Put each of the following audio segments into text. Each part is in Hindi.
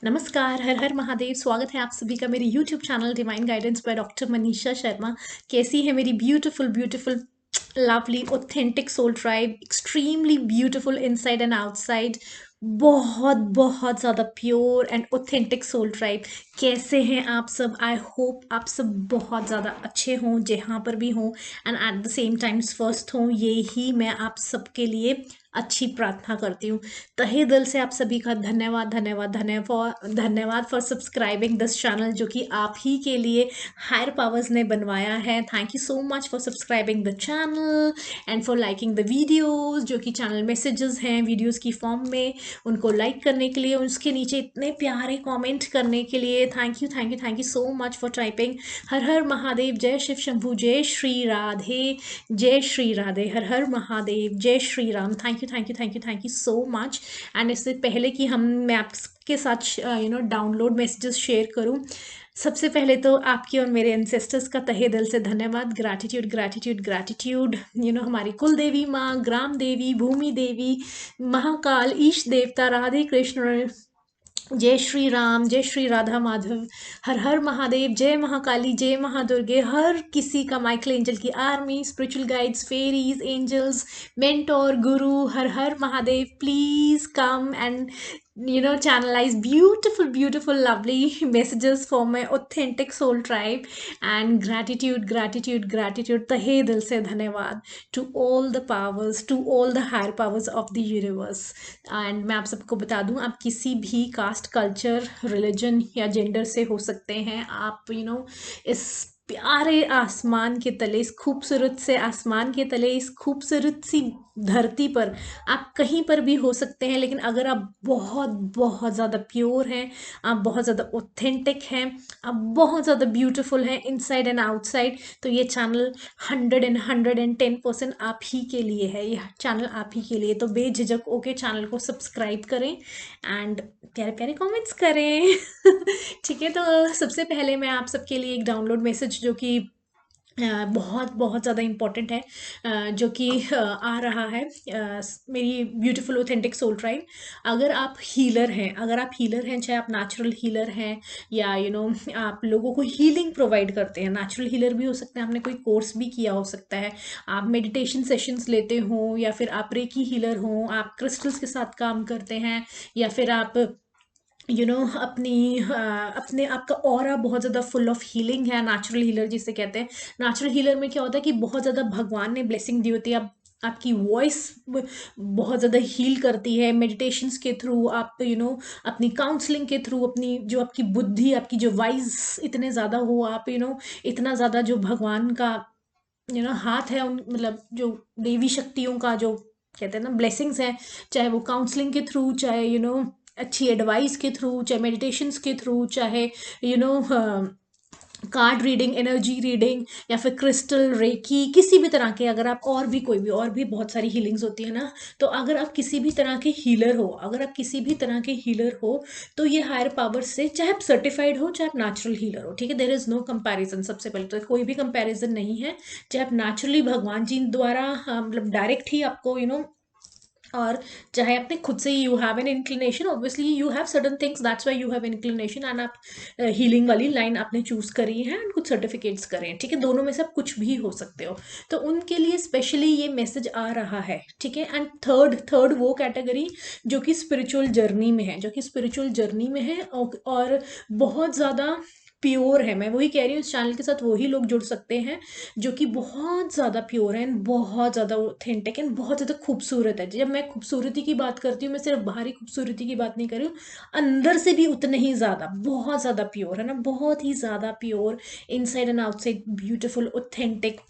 नमस्कार, हर हर महादेव। स्वागत है आप सभी का मेरे YouTube channel divine guidance by doctor Manisha Sharma. कैसी है मेरी beautiful beautiful lovely authentic soul tribe, extremely beautiful inside and outside, बहुत बहुत ज़्यादा pure and authentic soul tribe. कैसे हैं आप सब? आई होप आप सब बहुत ज़्यादा अच्छे हों, जहाँ पर भी हों, and at the same time स्वस्थ हों। ये ही मैं आप सबके लिए अच्छी प्रार्थना करती हूँ। तहे दिल से आप सभी का धन्यवाद धन्यवाद धन्यवाद धन्यवाद फॉर सब्सक्राइबिंग दिस चैनल, जो कि आप ही के लिए हायर पावर्स ने बनवाया है। Thank you so much for subscribing the channel and for liking the videos, जो कि चैनल मैसेजेस हैं वीडियोस की फॉर्म में, उनको लाइक करने के लिए, उसके नीचे इतने प्यारे कमेंट करने के लिए। Thank you thank you thank you so much for typing Har Har Mahadev, जय शिव शंभू, जय श्री राधे, जय श्री राधे, हर हर महादेव, जय Shri Ram. Thank you thank you thank you thank you so much. And इससे पहले कि मैं आपके साथ डाउनलोड मैसेजेस शेयर करूं, सबसे पहले तो आपकी और मेरे एंसेस्टर्स का तहे दिल से धन्यवाद। Gratitude gratitude gratitude. हमारी कुल देवी माँ, ग्राम देवी, भूमि देवी, महाकाल, ईश देवता, राधे कृष्ण, जय श्री राम, जय श्री राधा माधव, हर हर महादेव, जय महाकाली, जय महादुर्गे, हर किसी का माइकल एंजल की army, spiritual guides, fairies, angels, mentor, guru, Har Har Mahadev, please come and channelize beautiful lovely messages for my authentic soul tribe. And gratitude tahe dil se धन्यवाद to all the powers, to all the higher powers of the universe. And मैं आप सबको बता दूं, आप किसी भी कास्ट, कल्चर, रिलीजन या जेंडर से हो सकते हैं। आप इस प्यारे आसमान के तले, इस खूबसूरत से आसमान के तले, इस खूबसूरत सी धरती पर आप कहीं पर भी हो सकते हैं। लेकिन अगर आप बहुत बहुत ज़्यादा प्योर हैं, आप बहुत ज़्यादा ऑथेंटिक हैं, आप बहुत ज़्यादा ब्यूटीफुल हैं इनसाइड एंड आउटसाइड, तो ये चैनल 110% आप ही के लिए है। ये चैनल आप ही के लिए, तो बेझिझक होके चैनल को सब्सक्राइब करें एंड प्यारे प्यारे कमेंट्स करें। ठीक है, तो सबसे पहले मैं आप सबके लिए एक डाउनलोड मैसेज, जो कि बहुत बहुत ज़्यादा इम्पॉर्टेंट है, जो कि आ रहा है मेरी ब्यूटीफुल ऑथेंटिक सोल ट्राइब। अगर आप हीलर हैं, चाहे आप नेचुरल हीलर हैं या आप लोगों को हीलिंग प्रोवाइड करते हैं, नेचुरल हीलर भी हो सकते हैं, आपने कोई कोर्स भी किया हो सकता है, आप मेडिटेशन सेशंस लेते हो, या फिर आप रेकी हीलर हो, आप क्रिस्टल्स के साथ काम करते हैं, या फिर आप अपने आपका ऑरा बहुत ज़्यादा फुल ऑफ हीलिंग है, नेचुरल हीलर जिसे कहते हैं। नेचुरल हीलर में क्या होता है कि बहुत ज़्यादा भगवान ने ब्लेसिंग दी होती है, आपकी वॉइस बहुत ज़्यादा हील करती है मेडिटेशंस के थ्रू, आप अपनी काउंसलिंग के थ्रू, अपनी जो आपकी बुद्धि, आपकी जो वाइज इतने ज़्यादा हो, आप इतना ज़्यादा जो भगवान का हाथ है, उन मतलब जो देवी शक्तियों का जो कहते हैं ना ब्लेसिंग्स हैं, चाहे वो काउंसलिंग के थ्रू, चाहे अच्छी एडवाइस के थ्रू, चाहे मेडिटेशंस के थ्रू, चाहे you know card reading, energy reading, या फिर क्रिस्टल, रेकी, किसी भी तरह के, अगर आप और भी बहुत सारी हीलिंग्स होती है ना, तो अगर आप किसी भी तरह के हीलर हो, तो ये हायर पावर से, चाहे आप सर्टिफाइड हो, चाहे आप नेचुरल हीलर हो, ठीक है, देयर इज नो कंपैरिजन। सबसे पहले तो कोई भी कंपैरिजन नहीं है। चाहे आप नेचुरली भगवान जी द्वारा मतलब डायरेक्ट ही आपको और चाहे अपने खुद से, you have an inclination, obviously you have certain things, that's why you have inclination, and आप हीलिंग वाली लाइन आपने चूज करी है एंड कुछ सर्टिफिकेट्स करे हैं, ठीक है, दोनों में से आप कुछ भी हो सकते हो, तो उनके लिए स्पेशली ये मैसेज आ रहा है, ठीक है। एंड थर्ड वो कैटेगरी जो कि स्पिरिचुअल जर्नी में है, और बहुत ज़्यादा प्योर है। मैं वही कह रही हूँ, इस चैनल के साथ वही लोग जुड़ सकते हैं जो कि बहुत ज़्यादा प्योर है, बहुत ज़्यादा ऑथेंटिक है, बहुत ज़्यादा खूबसूरत है। जब मैं खूबसूरती की बात करती हूँ, मैं सिर्फ बाहरी खूबसूरती की बात नहीं कर रही हूँ, अंदर से भी उतने ही ज़्यादा, बहुत ज़्यादा प्योर है ना, बहुत ही ज़्यादा pure, inside and outside beautiful, authentic,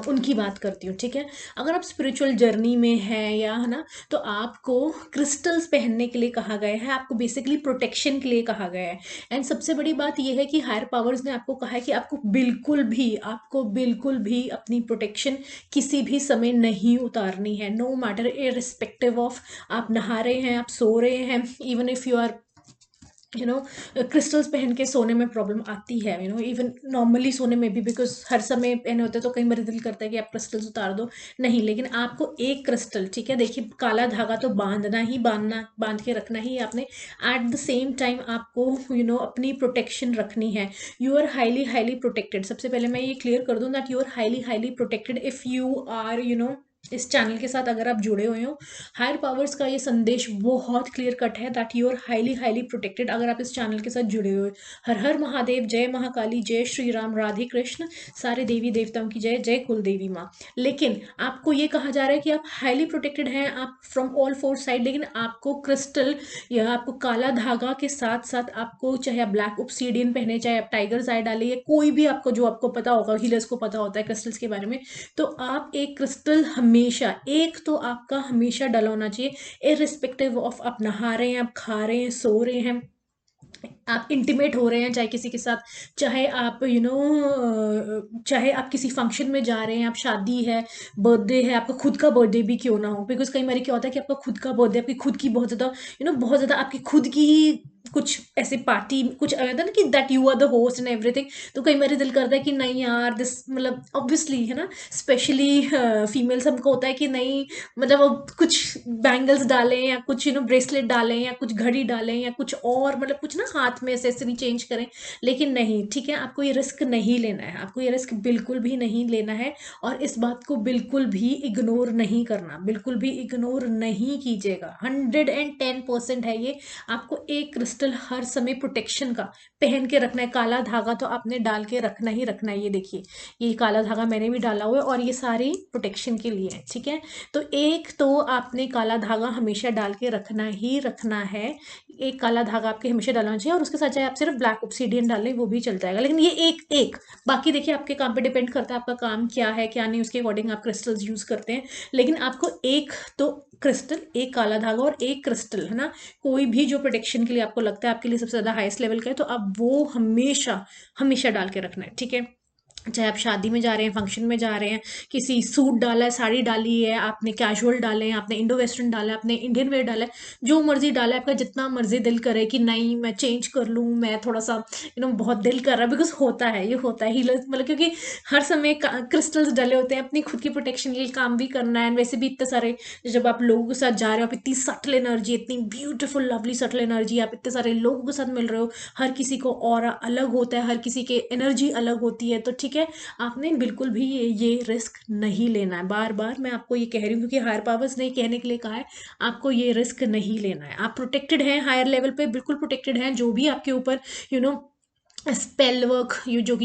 उनकी बात करती हूँ, ठीक है। अगर आप स्पिरिचुअल जर्नी में हैं, या है ना, तो आपको क्रिस्टल्स पहनने के लिए कहा गया है, आपको बेसिकली प्रोटेक्शन के लिए कहा गया है। एंड सबसे बड़ी बात यह है कि हायर पावर्स ने आपको कहा है कि आपको बिल्कुल भी अपनी प्रोटेक्शन किसी भी समय नहीं उतारनी है, नो मैटर इररिस्पेक्टिव ऑफ, आप नहा रहे हैं, आप सो रहे हैं, even if you are crystals पहन के सोने में प्रॉब्लम आती है, इवन नॉर्मली सोने में भी, बिकॉज हर समय पहने होते हैं तो कई बार दिल करता है कि आप क्रिस्टल्स उतार दो। नहीं, लेकिन आपको एक क्रिस्टल, ठीक है, देखिए काला धागा तो बांध के रखना ही है आपने। एट द सेम टाइम आपको अपनी प्रोटेक्शन रखनी है। You are highly highly protected. सबसे पहले मैं ये क्लियर कर दूं that you are highly highly protected if you are इस चैनल के साथ अगर आप जुड़े हुए हो। हायर पावर्स का ये संदेश बहुत क्लियर कट है that you are highly highly protected अगर आप इस चैनल के साथ जुड़े हुए। हर हर महादेव, जय महाकाली, जय श्री राम, राधे कृष्ण, सारे देवी देवताओं की जय, जय कुल देवी माँ। लेकिन आपको ये कहा जा रहा है कि आप हाईली प्रोटेक्टेड हैं, आप फ्रॉम ऑल फोर साइड, लेकिन आपको क्रिस्टल या आपको काला धागा के साथ साथ आपको, चाहे आप ब्लैक ऑब्सीडियन पहने, चाहे आप टाइगर्स आई डाले, या कोई भी आपको जो आपको पता होगा, हीलर्स को पता होता है क्रिस्टल्स के बारे में, तो आप एक क्रिस्टल हमेशा, एक तो आपका हमेशा डला होना चाहिए, इरिस्पेक्टिव ऑफ आप नहा रहे हैं, आप खा रहे हैं, सो रहे हैं, आप इंटीमेट हो रहे हैं चाहे किसी के साथ, चाहे आप चाहे आप किसी फंक्शन में जा रहे हैं, आप शादी है, बर्थडे है, आपका खुद का बर्थडे भी क्यों ना हो, बिकॉज कई बार क्या होता है कि आपका खुद का बर्थडे, आपकी खुद की बहुत ज़्यादा बहुत ज़्यादा आपकी खुद की ही कुछ ऐसे पार्टी, कुछ कहते हैं ना कि that you are the host and everything. तो कई बार दिल करता है कि नहीं यार, दिस मतलब ऑब्वियसली है ना, स्पेशली फीमेल्स हमको होता है कि नहीं, मतलब अब कुछ बैंगल्स डालें या कुछ ब्रेसलेट डालें या कुछ घड़ी डालें या कुछ और, मतलब कुछ ना हाथ में एसेसरी चेंज करें। लेकिन नहीं, ठीक है, आपको ये रिस्क नहीं लेना है, आपको ये रिस्क बिल्कुल भी नहीं लेना है। और इस बात को बिल्कुल भी इग्नोर नहीं करना, बिल्कुल भी इग्नोर नहीं कीजिएगा। 110% है ये। आपको एक क्रिस्टल हर समय प्रोटेक्शन का पहन के रखना है। काला धागा तो आपने डाल के रखना ही रखना है। ये देखिए, ये काला धागा मैंने भी डाला हुआ है और ये सारी प्रोटेक्शन के लिए है, ठीक है। तो एक तो आपने काला धागा हमेशा डाल के रखना ही रखना है। एक काला धागा आपके हमेशा डालना चाहिए, और उसके साथ चाहे आप सिर्फ ब्लैक ऑब्सीडियन डाल लें वो भी चल जाएगा, लेकिन ये एक एक बाकी देखिए आपके काम पे डिपेंड करता है, आपका काम क्या है क्या नहीं, उसके अकॉर्डिंग आप क्रिस्टल्स यूज करते हैं। लेकिन आपको एक तो क्रिस्टल, एक काला धागा और एक क्रिस्टल, है ना, कोई भी जो प्रोटेक्शन के लिए आपको लगता है आपके लिए सबसे ज्यादा हाईएस्ट लेवल का है, तो आप वो हमेशा हमेशा डाल के रखना है, ठीक है। चाहे आप शादी में जा रहे हैं, फंक्शन में जा रहे हैं, किसी सूट डाला है, साड़ी डाली है आपने, कैजुअल डाले हैं आपने, इंडो वेस्टर्न डाला है आपने, इंडियन वेयर डाला है, जो मर्जी डाला है, आपका जितना मर्जी दिल करे कि नहीं मैं चेंज कर लूँ, मैं थोड़ा सा बहुत दिल कर रहा है, बिकॉज होता है, ये होता है हीलर, मतलब क्योंकि हर समय क्रिस्टल्स डले होते हैं, अपनी खुद की प्रोटेक्शन के लिए काम भी करना है। वैसे भी इतने सारे, जब आप लोगों के साथ जा रहे हो, आप इतनी सटल एनर्जी, इतनी ब्यूटीफुल लवली सटल एनर्जी, आप इतने सारे लोगों के साथ मिल रहे हो, हर किसी को ऑरा अलग होता है, हर किसी के एनर्जी अलग होती है, तो ठीक है, आपने बिल्कुल भी ये रिस्क नहीं लेना है। बार बार मैं आपको ये कह रही हूँ क्योंकि हायर पावर्स ने कहने के लिए कहा है, आपको ये रिस्क नहीं लेना है। आप प्रोटेक्टेड हैं, हायर लेवल पे बिल्कुल प्रोटेक्टेड हैं। जो भी आपके ऊपर यू नो स्पेल वर्क, ये जो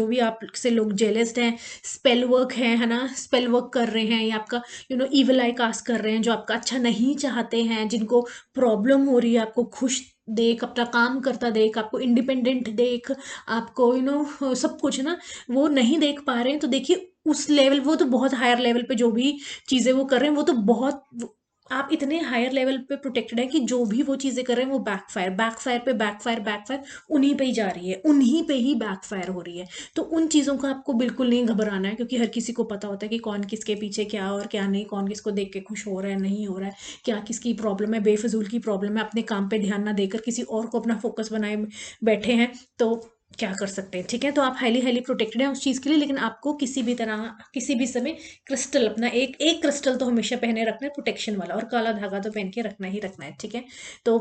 भी आपसे लोग जेलस्ड हैं, स्पेल वर्क है ना, स्पेल वर्क कर रहे हैं, या आपका इविल आई कास्ट कर रहे हैं, जो आपका अच्छा नहीं चाहते हैं, जिनको प्रॉब्लम हो रही है आपको खुश देख, अपना काम करता देख, आपको इंडिपेंडेंट देख, आपको सब कुछ ना, वो नहीं देख पा रहे हैं, तो देखिए उस लेवल, वो तो बहुत हायर लेवल पे जो भी चीजें वो कर रहे हैं, वो तो बहुत, आप इतने हायर लेवल पे प्रोटेक्टेड है कि जो भी वो चीजें कर रहे हैं वो बैकफायर बैकफायर पे बैकफायर बैकफायर उन्हीं पे ही जा रही है, उन्हीं पे ही बैकफायर हो रही है। तो उन चीज़ों का आपको बिल्कुल नहीं घबराना है, क्योंकि हर किसी को पता होता है कि कौन किसके पीछे क्या और क्या नहीं, कौन किसको देख के खुश हो रहा है नहीं हो रहा है, क्या किसकी प्रॉब्लम है, बेफजूल की प्रॉब्लम है, अपने काम पे ध्यान ना देकर किसी और को अपना फोकस बनाए बैठे हैं, तो क्या कर सकते हैं, ठीक है। तो आप हाईली हाईली प्रोटेक्टेड हैं उस चीज़ के लिए, लेकिन आपको किसी भी तरह, किसी भी समय क्रिस्टल, अपना एक एक क्रिस्टल तो हमेशा पहने रखना है प्रोटेक्शन वाला, और काला धागा तो पहन के रखना ही रखना है, ठीक है। तो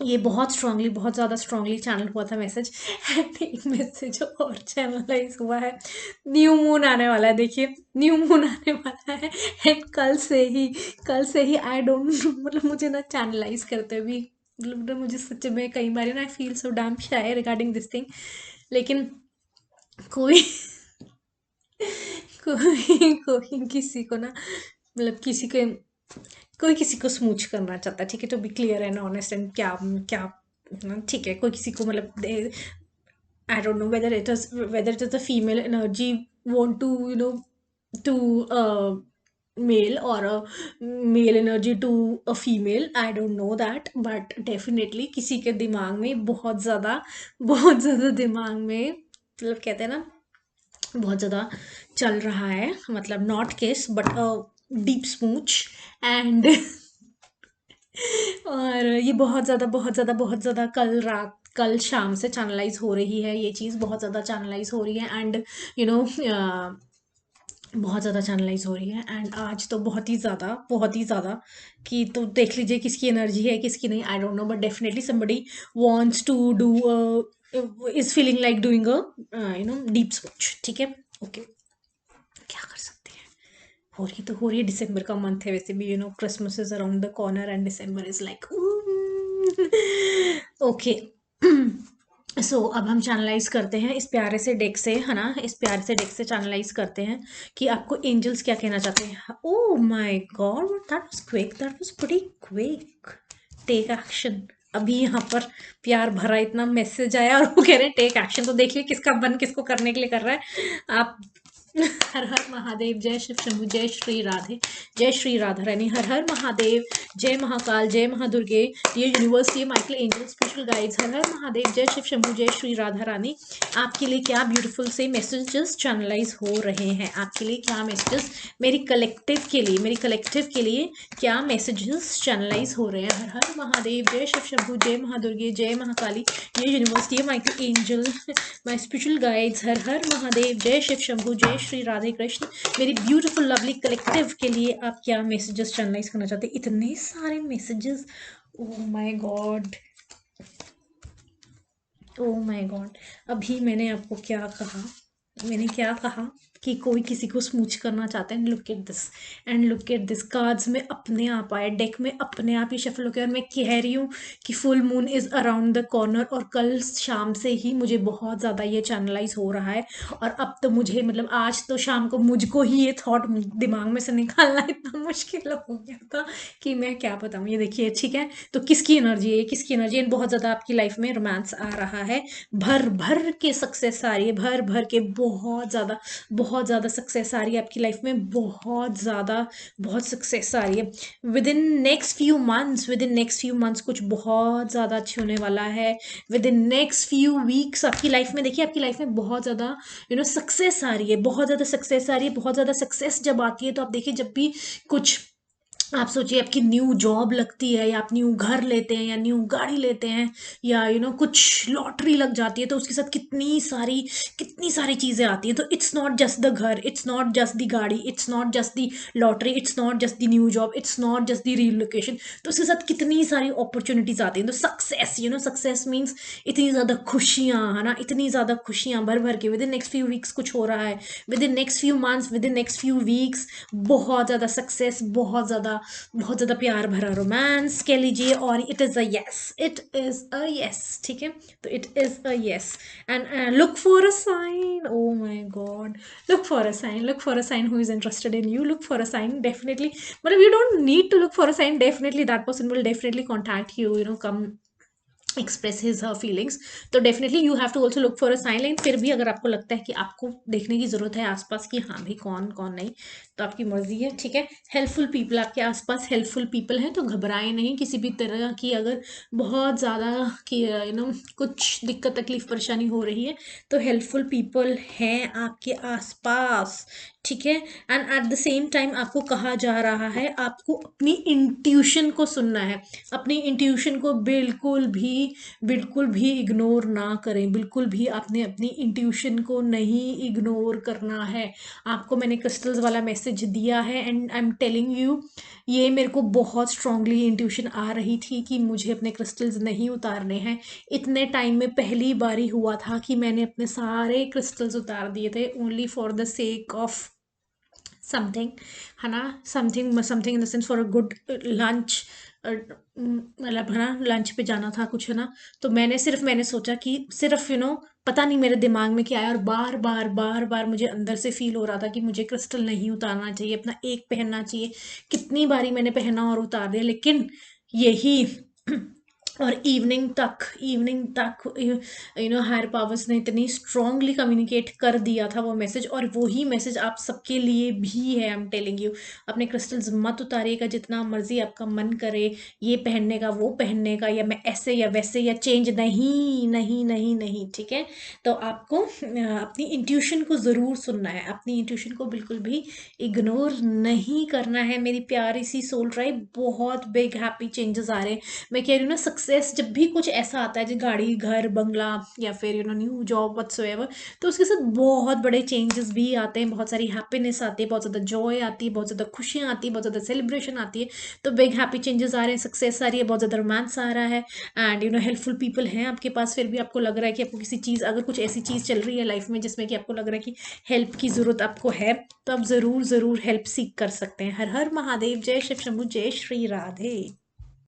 ये बहुत स्ट्रांगली, बहुत ज़्यादा स्ट्रांगली चैनल हुआ था मैसेज, एंड एक मैसेज और चैनलाइज हुआ है। न्यू मून आने वाला है, देखिए न्यू मून आने वाला है, एंड कल से ही आई डोंट नो, मतलब मुझे ना चैनलाइज करते भी, मतलब ना मुझे सच में कई बार ना I feel so damn shy regarding this thing. लेकिन कोई कोई किसी को ना, मतलब किसी के, कोई किसी को स्मूच करना चाहता है, ठीक है, to be clear and honest and क्या क्या, ठीक है, कोई किसी को मतलब, I don't know whether it is the female energy want to to male और male energy to a female, I don't know that, but definitely किसी के दिमाग में बहुत ज़्यादा दिमाग में, मतलब कहते हैं ना, बहुत ज़्यादा चल रहा है, मतलब नॉट किस बट डीप स्मूच, एंड और ये बहुत ज़्यादा बहुत ज़्यादा बहुत ज़्यादा कल शाम से चैनलाइज हो रही है, ये चीज़ बहुत ज़्यादा चैनलाइज हो रही है, एंड यू नो बहुत ज़्यादा चैनलाइज हो रही है, एंड आज तो बहुत ही ज़्यादा कि तो देख लीजिए किसकी एनर्जी है किसकी नहीं, I don't know, but definitely somebody wants to do is feeling like doing a deep switch, ठीक है। ओके, क्या कर सकते हैं, हो रही तो हो रही है। दिसंबर का मंथ है वैसे भी, Christmas is around the corner and December is like okay. So अब हम चैनलाइज करते हैं इस प्यारे से डेक से, है ना, इस प्यारे से डेक से चैनलाइज करते हैं कि आपको एंजल्स क्या कहना चाहते हैं। Oh my God, that was quick, that was pretty quick. Take action. अभी यहाँ पर प्यार भरा इतना मैसेज आया और वो कह रहे हैं टेक एक्शन, तो देखिए किसका मन किसको करने के लिए कर रहा है आप। हर हर महादेव, जय शिव शंभु, जय श्री राधे, जय श्री राधा रानी, हर हर महादेव, जय महाकाल, जय महादुर्गे, ये यूनिवर्स, ये Michael angel, spiritual guides, Har Har Mahadev, जय शिव शंभु, जय श्री राधा रानी। आपके लिए क्या ब्यूटीफुल से मैसेजेस चैनलाइज हो रहे हैं, आपके लिए क्या मैसेजेस, मेरी कलेक्टिव के लिए क्या मैसेजेस चैनलाइज हो रहे हैं। हर हर महादेव, जय शिव शंभु, जय महादुर्गे, जय महाकाली, ये यूनिवर्स, ये Michael angel, my spiritual guides, Har Har Mahadev, जय शिव शंभु, जय श्री राधे कृष्ण। मेरी ब्यूटीफुल लवली कलेक्टिव के लिए आप क्या मैसेजेस चैनलाइज करना चाहते हैं। इतने सारे messages, oh my God, oh my God. अभी मैंने आपको क्या कहा, मैंने क्या कहा कि कोई किसी को स्मूच करना चाहता है। Look at this, and look at this, cards में अपने आप आए, डेक में अपने आप ही शफल हो गया, और मैं कह रही हूँ कि full moon is around the corner, और कल शाम से ही मुझे बहुत ज़्यादा ये चैनलाइज हो रहा है। और अब तो मुझे मतलब आज तो शाम को मुझको ही ये थॉट दिमाग में से निकालना इतना मुश्किल हो गया था कि मैं क्या बताऊँ। ये देखिए, ठीक है, तो किसकी एनर्जी है, किसकी एनर्जी है। बहुत ज़्यादा आपकी लाइफ में रोमांस आ रहा है, भर भर के सक्सेस आ रही है, भर भर के बहुत ज़्यादा सक्सेस आ रही है आपकी लाइफ में, बहुत सक्सेस आ रही है। With in next few months कुछ बहुत ज़्यादा अच्छे होने वाला है। With in next few weeks आपकी लाइफ में, देखिए आपकी लाइफ में बहुत ज़्यादा सक्सेस आ रही है, बहुत ज़्यादा सक्सेस आ रही है। बहुत ज़्यादा सक्सेस जब आती है तो आप देखिए, जब भी कुछ आप सोचिए आपकी न्यू जॉब लगती है, या आप न्यू घर लेते हैं, या न्यू गाड़ी लेते हैं, या कुछ लॉटरी लग जाती है, तो उसके साथ कितनी सारी चीज़ें आती हैं। तो इट्स नॉट जस्ट द घर, इट्स नॉट जस्ट द गाड़ी, it's not just the lottery, it's not just the new job, it's not just the relocation. तो उसके साथ कितनी सारी अपॉर्चुनिटीज आती हैं। तो सक्सेस, सक्सेस मीन्स इतनी ज़्यादा खुशियाँ, है ना, इतनी ज़्यादा खुशियाँ भर भर के। With in next few weeks कुछ हो रहा है, with in next few months, with in next few weeks बहुत ज़्यादा सक्सेस, बहुत ज़्यादा प्यार भरा रोमांस कह लीजिए, और it is a yes, it is a yes, ठीक है। तो it is a yes, and look for a sign, oh my God, look for a sign who is interested in you, look for a sign definitely. मतलब you don't need to look for a sign, definitely that person will definitely contact you, come express his her feelings. तो definitely you have to also look for a sign line. फिर भी अगर आपको लगता है कि आपको देखने की जरूरत है आसपास की, हाँ भाई कौन कौन नहीं, तो आपकी मर्जी है, ठीक है। हेल्पफुल पीपल आपके आसपास, हेल्पफुल पीपल हैं, तो घबराए नहीं किसी भी तरह की। अगर बहुत ज़्यादा कि कुछ दिक्कत तकलीफ परेशानी हो रही है, तो हेल्पफुल पीपल हैं आपके आसपास, ठीक है। And at the same time आपको कहा जा रहा है आपको अपनी इंट्यूशन को सुनना है, अपनी इंट्यूशन को बिल्कुल भी इग्नोर ना करें, बिल्कुल भी आपने अपनी इंट्यूशन को नहीं इग्नोर करना है। आपको मैंने क्रिस्टल्स वाला मैसेज दिया है, and I am telling you, ये मेरे को बहुत स्ट्रांगली इंट्यूशन आ रही थी कि मुझे अपने क्रिस्टल्स नहीं उतारने हैं। इतने टाइम में पहली बारी हुआ था कि मैंने अपने सारे क्रिस्टल्स उतार दिए थे, only for the sake of something, है ना, something in the sense for a good lunch, मतलब है ना, लंच पे जाना था कुछ, है ना। तो मैंने सोचा कि सिर्फ पता नहीं मेरे दिमाग में क्या है, और बार बार मुझे अंदर से फील हो रहा था कि मुझे क्रिस्टल नहीं उतारना चाहिए, अपना एक पहनना चाहिए। कितनी बारी मैंने पहना और उतार दिया, लेकिन यही और इवनिंग तक हायर पावर्स ने इतनी स्ट्रांगली कम्युनिकेट कर दिया था वो मैसेज, और वही मैसेज आप सबके लिए भी है। आई एम टेलिंग यू, अपने क्रिस्टल्स मत उतारिएगा, जितना मर्जी आपका मन करे ये पहनने का वो पहनने का, या मैं ऐसे या वैसे या चेंज, नहीं नहीं नहीं नहीं, ठीक है। तो आपको अपनी इंट्यूशन को ज़रूर सुनना है, अपनी इंट्यूशन को बिल्कुल भी इग्नोर नहीं करना है मेरी प्यारी सी सोल ट्राइब। बहुत बिग हैप्पी चेंजेस आ रहे हैं। मैं कह रही हूँ ना, सक्सेस जब भी कुछ ऐसा आता है, जो गाड़ी, घर, बंगला, या फिर न्यू जॉब व्हाटसोएवर, तो उसके साथ बहुत बड़े चेंजेस भी आते हैं, बहुत सारी हैप्पीनेस आती है, बहुत ज़्यादा जॉय आती है, बहुत ज़्यादा खुशियाँ आती है, बहुत ज़्यादा सेलिब्रेशन आती है। तो बिग हैप्पी चेंजेस आ रहे हैं, सक्सेस आ रही है, बहुत ज़्यादा रोमांस आ रहा है, एंड हेल्पफुल पीपल हैं आपके पास। फिर भी आपको लग रहा है कि आपको किसी चीज़, अगर कुछ ऐसी चीज़ चल रही है लाइफ में जिसमें कि आपको लग रहा है कि हेल्प की ज़रूरत आपको है, तो आप ज़रूर ज़रूर हेल्प सीख कर सकते हैं। हर हर महादेव, जय शिव शंभू, जय श्री राधे।